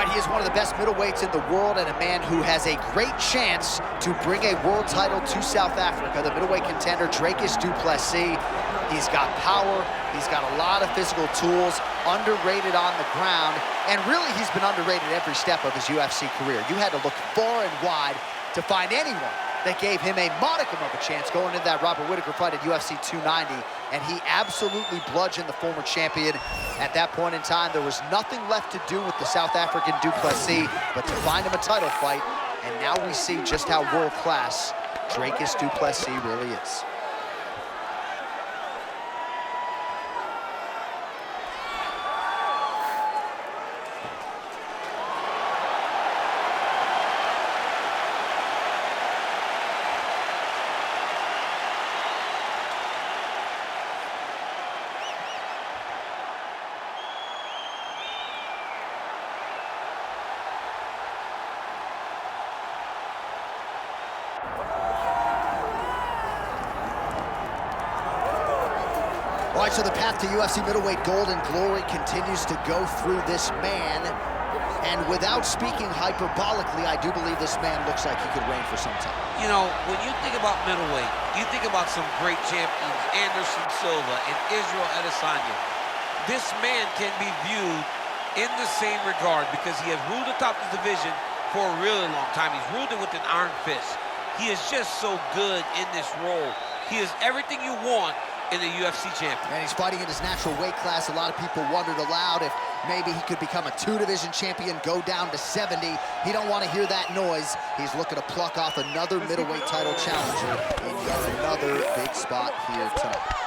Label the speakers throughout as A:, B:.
A: All right, he is one of the best middleweights in the world and a man who has a great chance to bring a world title to South Africa. The middleweight contender, Dricus Du Plessis. He's got power, he's got a lot of physical tools, underrated on the ground, and really he's been underrated every step of his UFC career. You had to look far and wide to find anyone that gave him a modicum of a chance going into that Robert Whittaker fight at UFC 290, and he absolutely bludgeoned the former champion. At that point in time, there was nothing left to do with the South African Du Plessis but to find him a title fight, and now we see just how world-class Dricus Du Plessis really is. All right, so the path to UFC middleweight gold and glory continues to go through this man. And without speaking hyperbolically, I do believe this man looks like he could reign for some time.
B: You know, when you think about middleweight, you think about some great champions, Anderson Silva and Israel Adesanya. This man can be viewed in the same regard because he has ruled atop the division for a really long time. He's ruled it with an iron fist. He is just so good in this role. He is everything you want in a UFC champion.
A: And he's fighting in his natural weight class. A lot of people wondered aloud if maybe he could become a two-division champion, go down to 70. He don't want to hear that noise. He's looking to pluck off another middleweight title challenger in yet another big spot here tonight.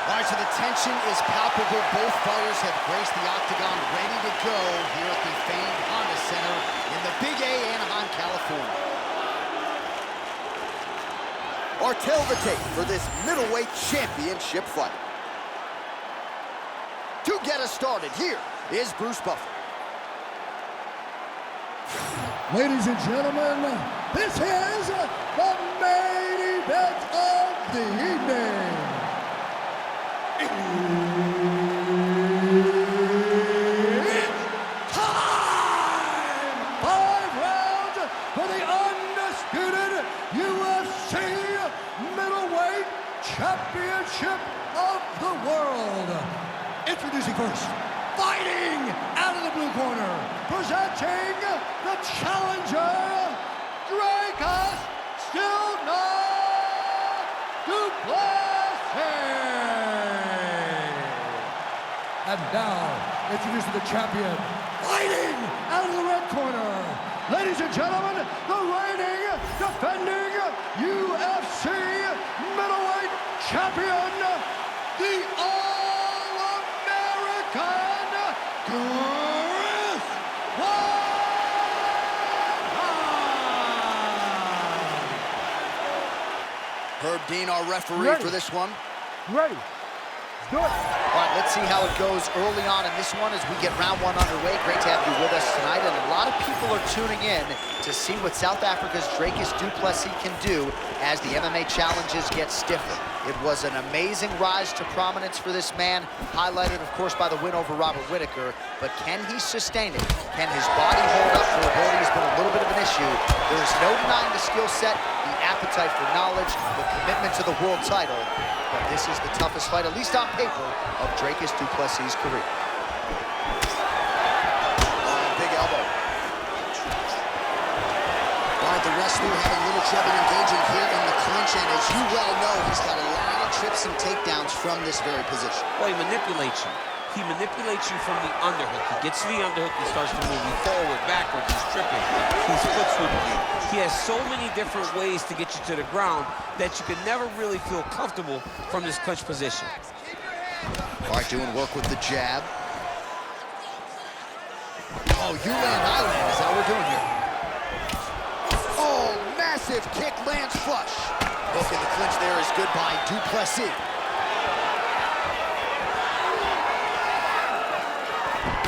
A: All right, so the tension is palpable. Both fighters have graced the octagon, ready to go here at the famed Honda Center in the Big A, Anaheim, California. Or tell the tape for this middleweight championship fight. To get us started, here is Bruce Buffer.
C: Ladies and gentlemen, this is the main event of the evening. It's time! 5 rounds for the undisputed UFC middleweight championship of the world. Introducing first, fighting out of the blue corner, presenting the challenger, Dricus Du Plessis. And now, introducing the champion, fighting out of the red corner. Ladies and gentlemen, the reigning, defending UFC middleweight champion, the All-American Dricus
A: Herb Dean, our referee for this one.
C: Ready. Do it.
A: All right, let's see how it goes early on in this one as we get round one underway. Great to have you with us tonight, and a lot of people are tuning in to see what South Africa's Dricus Du Plessis can do as the MMA challenges get stiffer. It was an amazing rise to prominence for this man, highlighted, of course, by the win over Robert Whittaker, but can he sustain it? Can his body hold up? Durability has been a little bit of an issue. There is no denying the skill set, the appetite for knowledge, the commitment to the world title. But this is the toughest fight, at least on paper, of Dricus Du Plessis' career. Big elbow. All right, the wrestler having a little trouble engaging here in the clinch, and as you well know, he's got a lot of trips and takedowns from this very position.
B: Well, he manipulates you. He manipulates you from the underhook. He gets to the underhook, he starts to move you forward, backwards, he's tripping, he's foot swooping you. He has so many different ways to get you to the ground that you can never really feel comfortable from this clinch position.
A: All right, doing work with the jab. Oh, you land, I land, is that what we're doing here? Oh, massive kick lands flush. Hook in the clinch there is good by Du Plessis.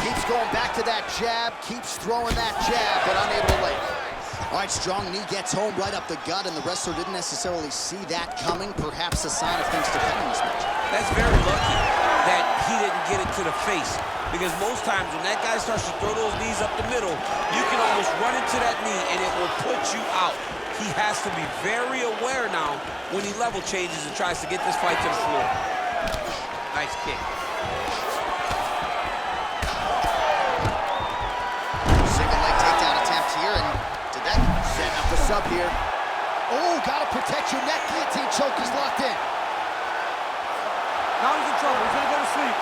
A: Keeps going back to that jab, keeps throwing that jab, but unable to lay. All right, strong knee gets home right up the gut, and the wrestler didn't necessarily see that coming. Perhaps a sign of things to come in this match.
B: That's very lucky that he didn't get it to the face, because most times when that guy starts to throw those knees up the middle, you can almost run into that knee and it will put you out. He has to be very aware now when he level changes and tries to get this fight to the floor. Nice kick.
A: Single leg takedown attempt here, and did that set up the sub here. Oh, gotta protect your neck. Guillotine choke is locked in.
D: Now he's in trouble. He's gonna go to sleep.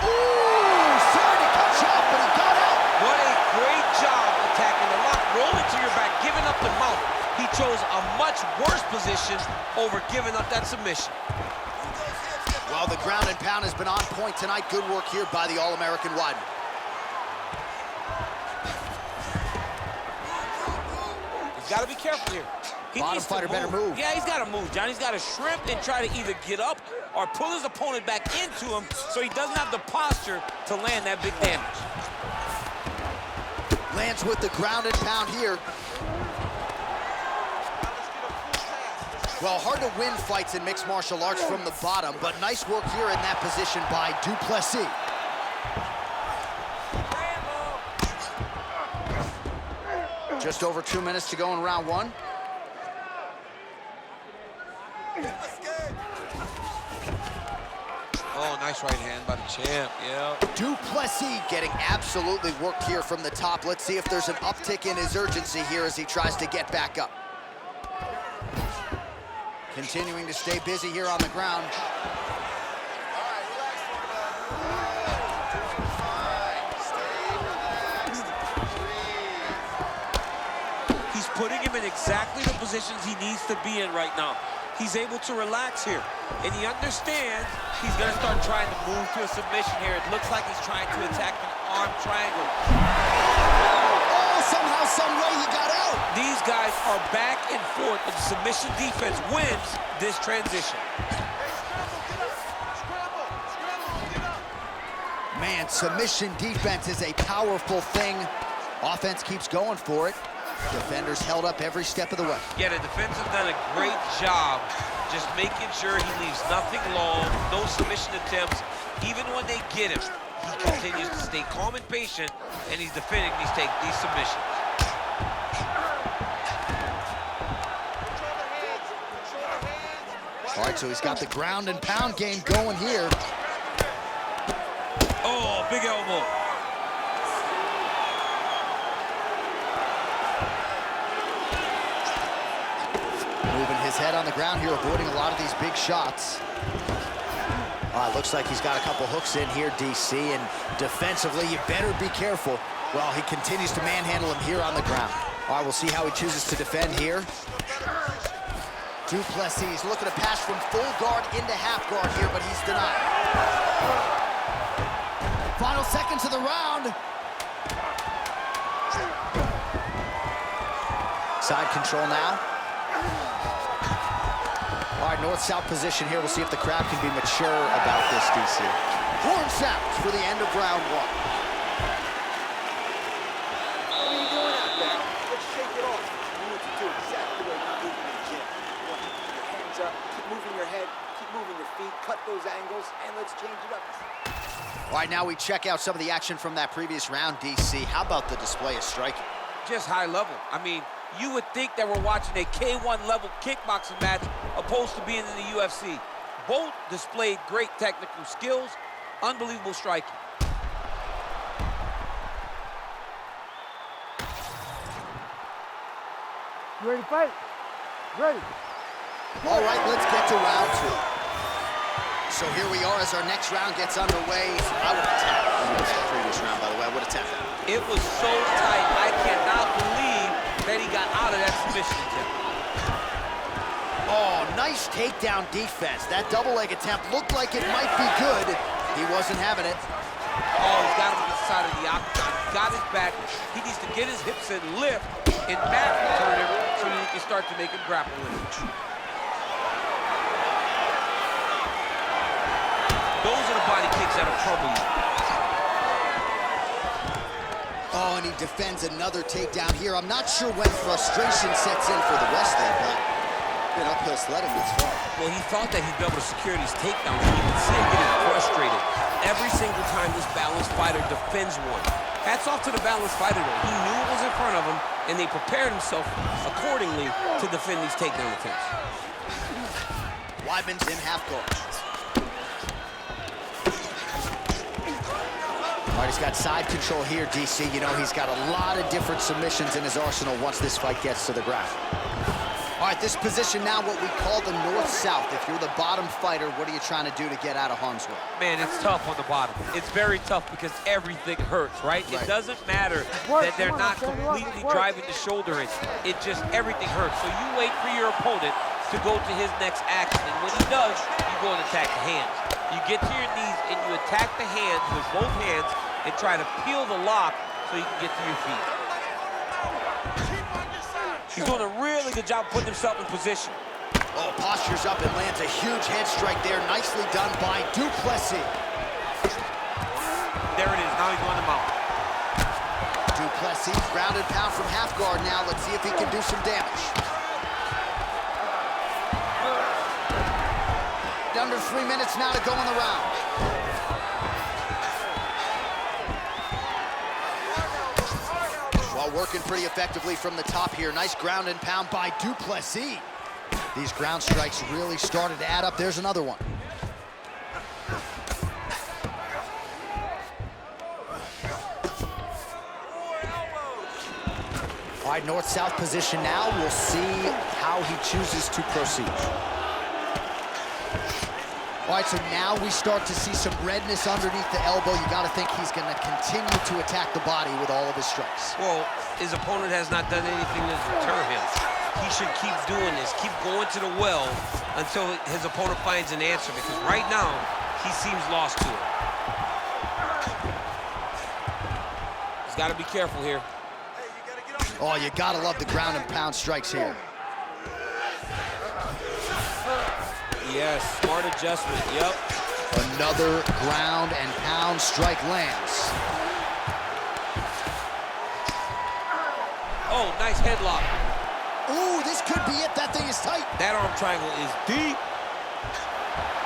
A: Ooh, sorry to cut you off, but he got out.
B: What a great job attacking the lock, rolling to your back, giving up the mount. He chose a much worse position over giving up that submission.
A: Well, the ground and pound has been on point tonight. Good work here by the All-American Weidman.
B: He's got to be careful here. He
A: Bottom
B: needs to
A: fighter better move.
B: Yeah, he's got to move, John. He's got to shrimp and try to either get up or pull his opponent back into him so he doesn't have the posture to land that big damage.
A: Lands with the ground and pound here. Well, hard to win fights in mixed martial arts from the bottom, but nice work here in that position by Du Plessis. Just over 2 minutes to go in round one.
B: Oh, nice right hand by the champ, yeah.
A: Du Plessis getting absolutely worked here from the top. Let's see if there's an uptick in his urgency here as he tries to get back up. Continuing to stay busy here on the ground.
B: He's putting him in exactly the positions he needs to be in right now. He's able to relax here, and he understands he's gonna start trying to move to a submission here. It looks like he's trying to attack an arm triangle.
A: Oh, somehow, some way he got out.
B: These guys are back and forth, and submission defense wins this transition.
A: Man, submission defense is a powerful thing. Offense keeps going for it. Defenders held up every step of the way.
B: Yeah, the defense has done a great job just making sure he leaves nothing long, no submission attempts. Even when they get him, he continues to stay calm and patient, and he's defending these submissions.
A: All right, so he's got the ground and pound game going here.
B: Oh, big elbow.
A: Moving his head on the ground here, avoiding a lot of these big shots. Looks like he's got a couple hooks in here, DC, and defensively, you better be careful. Well, he continues to manhandle him here on the ground. All right, we'll see how he chooses to defend here. Du Plessis looking to pass from full guard into half guard here, but he's denied. Final seconds of the round. Side control now. All right, north-south position here. We'll see if the crowd can be mature about this, DC. Horn sounds for the end of round one.
D: What are you doing out there? Let's shake it off. You need to do exactly what you do in the gym. You want to keep your hands up, keep moving your head, keep moving your feet, cut those angles, and let's change it up.
A: All right, now we check out some of the action from that previous round, DC. How about the display of striking?
B: Just high level. I mean, you would think that we're watching a K1 level kickboxing match opposed to being in the UFC. Both displayed great technical skills, unbelievable striking.
D: You ready to fight? Ready.
A: All right, let's get to round two. So here we are as our next round gets underway. I would have tapped the previous round, by the way. I would have tapped that.
B: It was so tight, I cannot believe that he got out of that submission attempt.
A: Oh, nice takedown defense. That double leg attempt looked like it might be good. He wasn't having it.
B: Oh, he's got him to the side of the octagon. Got his back. He needs to get his hips and lift and back turn him so that he can start to make him grapple with it. Those are the body kicks that'll trouble you.
A: Oh, and he defends another takedown here. I'm not sure when frustration sets in for the wrestler, but been uphill sledding this far.
B: Well, he thought that he'd be able to secure these takedowns, and you can see him getting frustrated every single time this balanced fighter defends one. Hats off to the balanced fighter, though. He knew it was in front of him, and they prepared himself accordingly to defend these takedown attempts.
A: Weidman's in half guard. All right, he's got side control here, DC. You know, he's got a lot of different submissions in his arsenal once this fight gets to the ground. All right, this position now, what we call the north-south. If you're the bottom fighter, what are you trying to do to get out of harm's way?
B: Man, it's tough on the bottom. It's very tough because everything hurts, right? It doesn't matter that they're not completely driving the shoulder in. It just, everything hurts. So you wait for your opponent to go to his next action. And when he does, you go and attack the hands. You get to your knees and you attack the hands with both hands and try to peel the lock so you can get to your feet. He's doing a really good job putting himself in position.
A: Oh, postures up and lands a huge head strike there. Nicely done by Du Plessis.
B: There it is. Now he's going to mount.
A: Du Plessis, ground and pound from half guard now. Let's see if he can do some damage. Under 3 minutes now to go in the round. While working pretty effectively from the top here. Nice ground and pound by Du Plessis. These ground strikes really started to add up. There's another one. All right, north-south position now. We'll see how he chooses to proceed. All right, so now we start to see some redness underneath the elbow. You got to think he's going to continue to attack the body with all of his strikes.
B: Well, his opponent has not done anything to deter him. He should keep doing this, keep going to the well until his opponent finds an answer, because right now, he seems lost to it. He's got to be careful here.
A: Oh, you got to love the ground and pound strikes here.
B: Yes, smart adjustment, yep.
A: Another ground and pound strike lands.
B: Oh, nice headlock.
A: Ooh, this could be it. That thing is tight.
B: That arm triangle is deep.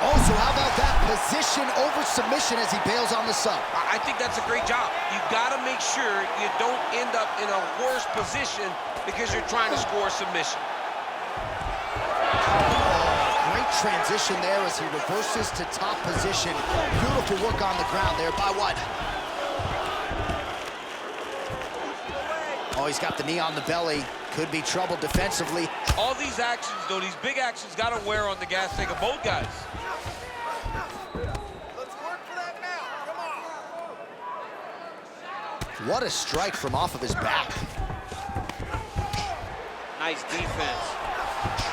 A: Oh, so how about that position over submission as he bails on the sub?
B: I think that's a great job. You got to make sure you don't end up in a worse position because you're trying to score submission.
A: Transition there as he reverses to top position. Beautiful work on the ground there by Weidman. Oh, he's got the knee on the belly. Could be trouble defensively.
B: All these actions, though, these big actions got to wear on the gas tank of both guys.
D: Let's work for that now. Come on.
A: What a strike from off of his back.
B: Nice defense.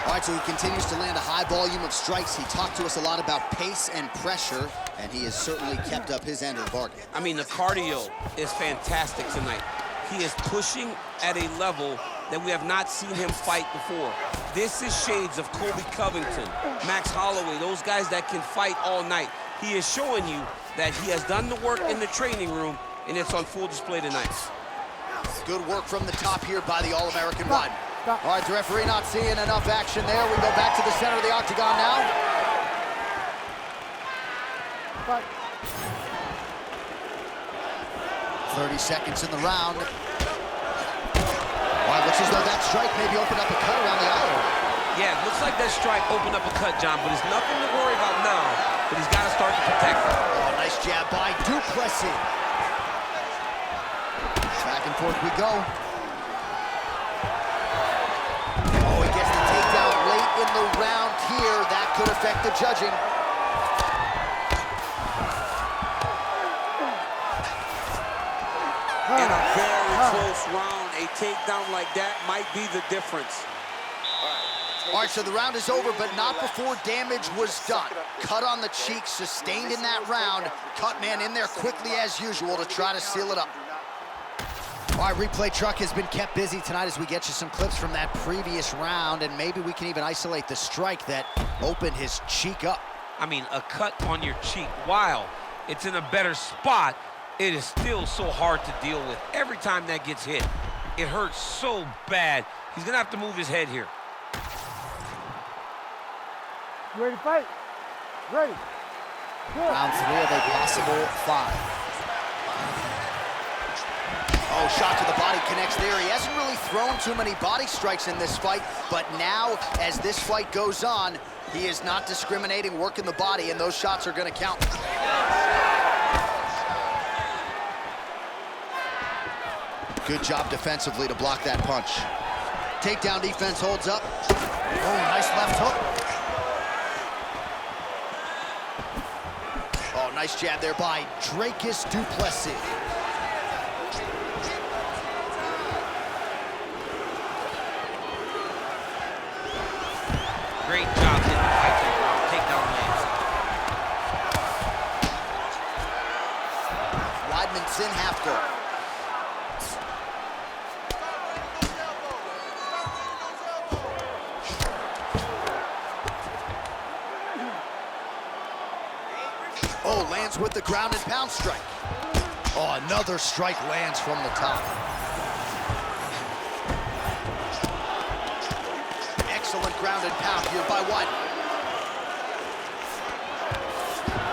A: All right, so he continues to land a high volume of strikes. He talked to us a lot about pace and pressure, and he has certainly kept up his end of the bargain.
B: I mean, the cardio is fantastic tonight. He is pushing at a level that we have not seen him fight before. This is shades of Colby Covington, Max Holloway, those guys that can fight all night. He is showing you that he has done the work in the training room, and it's on full display tonight.
A: Good work from the top here by the All-American Weidman. All right, the referee not seeing enough action there. We go back to the center of the octagon now. 30 seconds in the round. All right, looks as though that strike maybe opened up a cut around the eye.
B: Yeah, it looks like that strike opened up a cut, John, but it's nothing to worry about now, but he's got to start to protect it.
A: Oh, nice jab by Du Plessis. Back and forth we go. In the round here, that could affect the judging.
B: In a very close round, a takedown like that might be the difference.
A: All right, so the round is over, but not before damage was done. Cut on the cheek, sustained in that round. Cut man in there quickly as usual to try to seal it up. All right, replay truck has been kept busy tonight as we get you some clips from that previous round, and maybe we can even isolate the strike that opened his cheek up.
B: I mean, a cut on your cheek, while it's in a better spot, It is still so hard to deal with every time that gets hit. It hurts so bad. He's gonna have to move his head here.
E: You ready to fight? Ready. Good.
A: Round 3 of a possible 5. Oh, shot to the body connects there. He hasn't really thrown too many body strikes in this fight, but now, as this fight goes on, he is not discriminating, working the body, and those shots are gonna count. Good job defensively to block that punch. Takedown defense holds up. Oh, nice left hook. Oh, nice jab there by Dricus Du Plessis.
B: Great job hitting the fight to the ground. Takedown lands.
A: Weidman's in half guard. Oh, lands with the ground and pound strike. Oh, another strike lands from the top. Excellent ground and pound here by Weidman.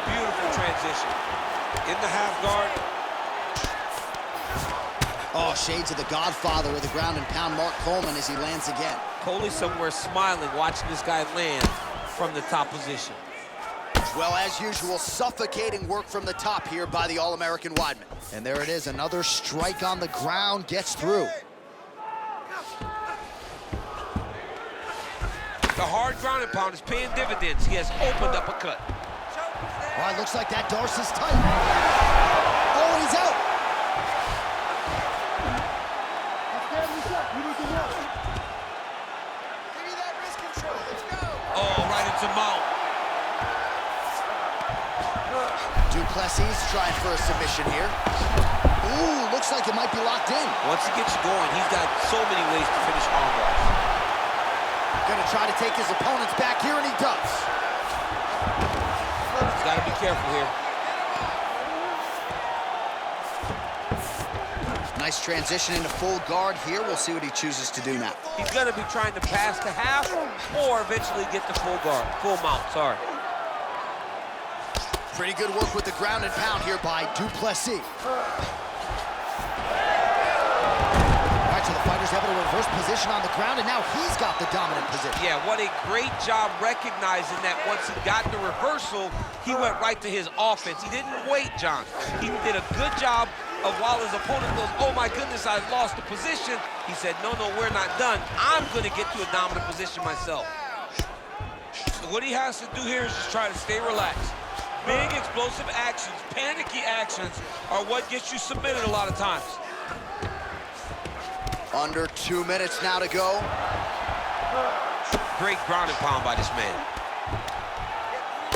B: Beautiful transition. In the half guard.
A: Oh, shades of the godfather of the ground and pound, Mark Coleman, as he lands again.
B: Coley somewhere smiling, watching this guy land from the top position.
A: Well, as usual, suffocating work from the top here by the All-American Weidman. And there it is, another strike on the ground gets through.
B: The hard ground and pound is paying dividends. He has opened up a cut.
A: Oh, it looks like that dorsus tight. Oh, and he's out.
B: Oh, right into mount.
A: Du Plessis trying for a submission here. Ooh, looks like it might be locked in.
B: Once he gets you going, he's got so many ways to finish armbars.
A: Gonna try to take his opponents back here, and he does.
B: He's got to be careful here.
A: Nice transition into full guard here. We'll see what he chooses to do now.
B: He's going to be trying to pass the half or eventually get the full guard, full mount, sorry.
A: Pretty good work with the ground and pound here by Du Plessis. All right, so the fighter's able to reverse position on the ground, and now he's got the dominant position.
B: Yeah, what a great job recognizing that once he got the reversal, he went right to his offense. He didn't wait, John. He did a good job of while his opponent goes, oh my goodness, I lost the position. He said, no, we're not done. I'm gonna get to a dominant position myself. So what he has to do here is just try to stay relaxed. Big explosive actions, panicky actions are what gets you submitted a lot of times.
A: Under 2 minutes now to go.
B: Great ground and pound by this man.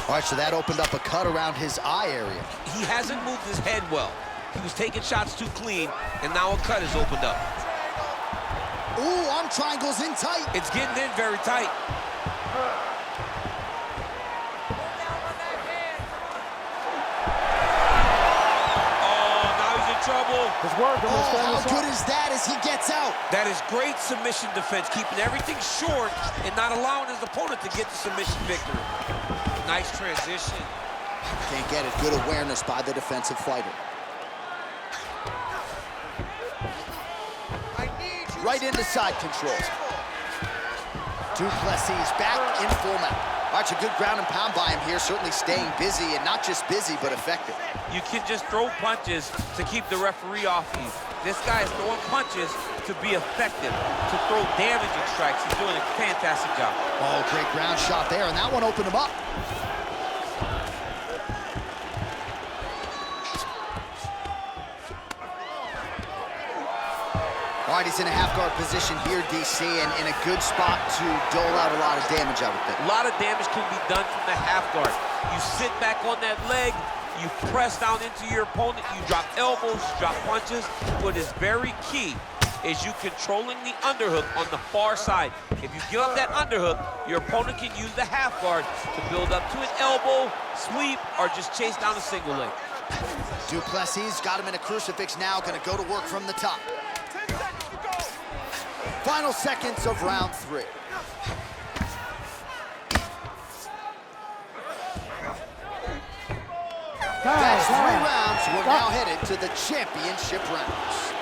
A: All right, so that opened up a cut around his eye area.
B: He hasn't moved his head well. He was taking shots too clean, and now a cut is opened up.
A: Ooh, arm triangles in tight.
B: It's getting in very tight. Trouble.
A: Oh, how good is that as he gets out?
B: That is great submission defense, keeping everything short and not allowing his opponent to get the submission victory. Nice transition.
A: Can't get it. Good awareness by the defensive fighter. Right into side controls. Du Plessis back in full mount. All right, so good ground and pound by him here, certainly staying busy, and not just busy, but effective.
B: You can just throw punches to keep the referee off you. This guy is throwing punches to be effective, to throw damaging strikes. He's doing a fantastic job.
A: Oh, great ground shot there, and that one opened him up. All right, he's in a half-guard position here, DC, and in a good spot to dole out a lot of damage, I would think.
B: A lot of damage can be done from the half guard. You sit back on that leg, you press down into your opponent, you drop elbows, you drop punches. What is very key is you controlling the underhook on the far side. If you give up that underhook, your opponent can use the half guard to build up to an elbow, sweep, or just chase down a single leg.
A: Du Plessis got him in a crucifix now, gonna go to work from the top. Final seconds of round 3. That's 3 rounds. We're now headed to the championship rounds.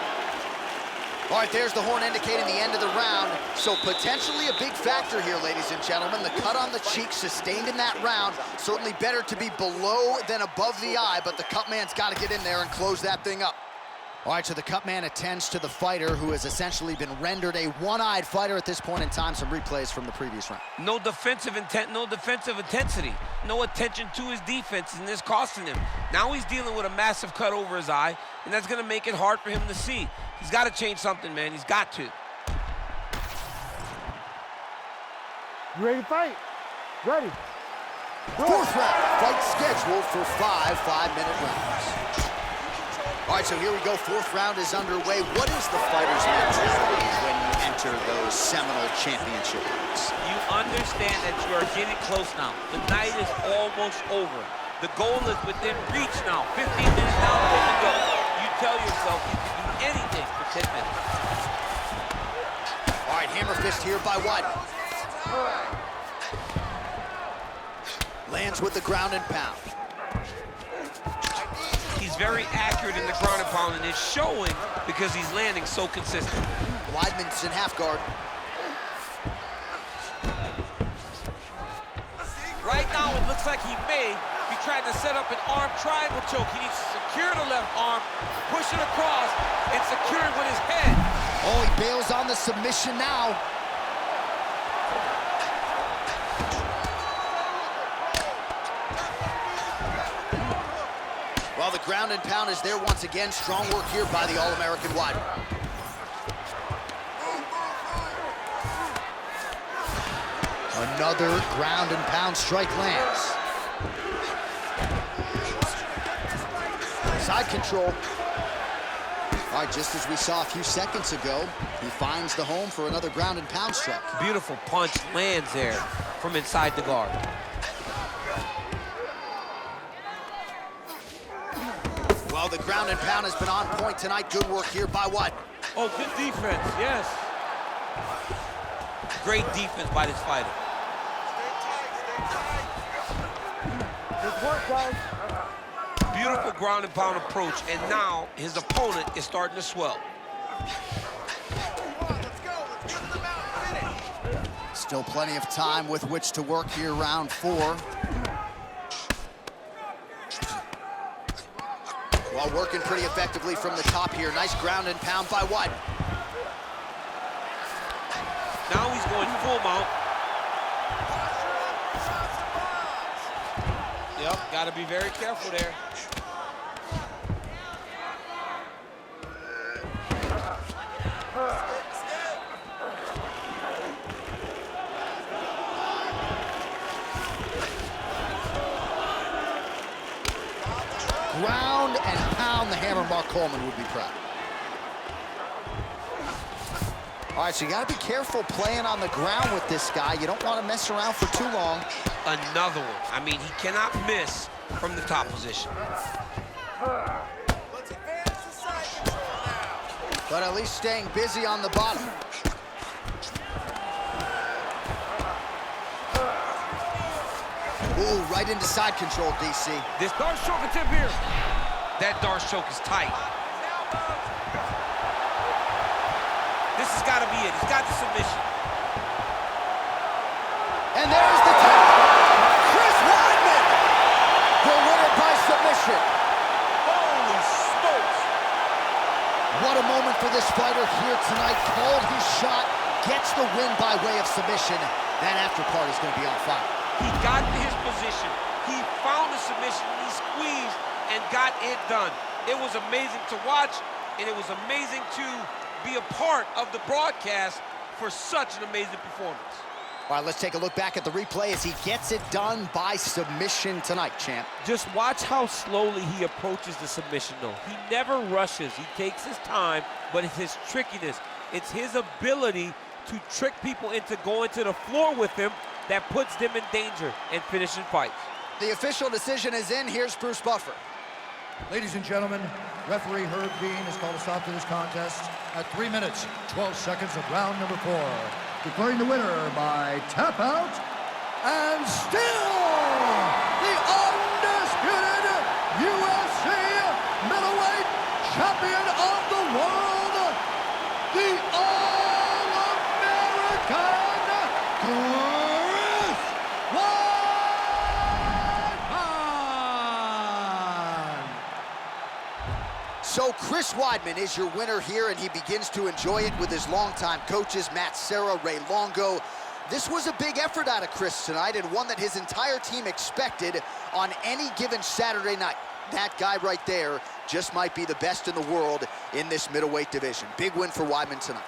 A: All right, there's the horn indicating the end of the round. So potentially a big factor here, ladies and gentlemen. The cut on the cheek sustained in that round. Certainly better to be below than above the eye, but the cut man's got to get in there and close that thing up. All right, so the cut man attends to the fighter who has essentially been rendered a one-eyed fighter at this point in time. Some replays from the previous round.
B: No defensive intent, no defensive intensity. No attention to his defense, and this costing him. Now he's dealing with a massive cut over his eye, and that's gonna make it hard for him to see. He's gotta change something, man, he's got to.
E: You ready to fight? Ready.
A: Fourth round, fight scheduled for 5 5-minute rounds. All right, so here we go. 4th round is underway. What is the fighter's mentality when you enter those seminal championship rounds?
B: You understand that you are getting close now. The night is almost over. The goal is within reach now. 15 minutes down, there you go. You tell yourself you can do anything for 10 minutes.
A: All right, hammer fist here by Weidman. Lands with the ground and pound.
B: He's very accurate in the ground and pound, and it's showing because he's landing so consistent.
A: Weidman's in half guard.
B: Right now, it looks like he may be trying to set up an arm triangle choke. He needs to secure the left arm, push it across, and secure it with his head.
A: Oh, he bails on the submission now. Well, the ground and pound is there once again. Strong work here by the All-American Weidman. Another ground and pound strike lands. Side control. All right, just as we saw a few seconds ago, he finds the home for another ground and pound strike.
B: Beautiful punch lands there from inside the guard.
A: Well, the ground and pound has been on point tonight. Good work here by Weidman.
B: Oh, good defense, yes. Great defense by this fighter.
E: Good work, guys.
B: Beautiful ground and pound approach, and now his opponent is starting to swell.
A: Still plenty of time with which to work here, round 4. While working pretty effectively from the top here. Nice ground and pound by Weidman.
B: Now he's going full mount. Yep, gotta be very careful there.
A: Ground and pound, the hammer. Mark Coleman would be proud. All right, so you got to be careful playing on the ground with this guy. You don't want to mess around for too long.
B: Another one. I mean, he cannot miss from the top position.
A: But at least staying busy on the bottom. Ooh, right into side control, DC.
B: This Darce choke attempt here. That Darce choke is tight. This has got to be it. He's got the submission.
A: And there's the tap. Chris Weidman, the winner by submission.
B: Holy smokes.
A: What a moment for this fighter here tonight. Called his shot, gets the win by way of submission. That after party's going to be on fire.
B: He got to his position. He found the submission. He squeezed and got it done. It was amazing to watch, and it was amazing to be a part of the broadcast for such an amazing performance.
A: All right, let's take a look back at the replay as he gets it done by submission tonight, champ.
B: Just watch how slowly he approaches the submission, though. He never rushes. He takes his time, but it's his trickiness. It's his ability to trick people into going to the floor with him that puts them in danger and finishing fights.
A: The official decision is in. Here's Bruce Buffer.
C: Ladies and gentlemen, referee Herb Dean has called a stop to this contest at 3 minutes, 12 seconds of round number 4. Declaring the winner by tap out, and still the undisputed UFC middleweight champion of the world, the All-American Chris Weidman!
A: So Chris Weidman is your winner here, and he begins to enjoy it with his longtime coaches, Matt Serra, Ray Longo. This was a big effort out of Chris tonight, and one that his entire team expected on any given Saturday night. That guy right there just might be the best in the world in this middleweight division. Big win for Weidman tonight.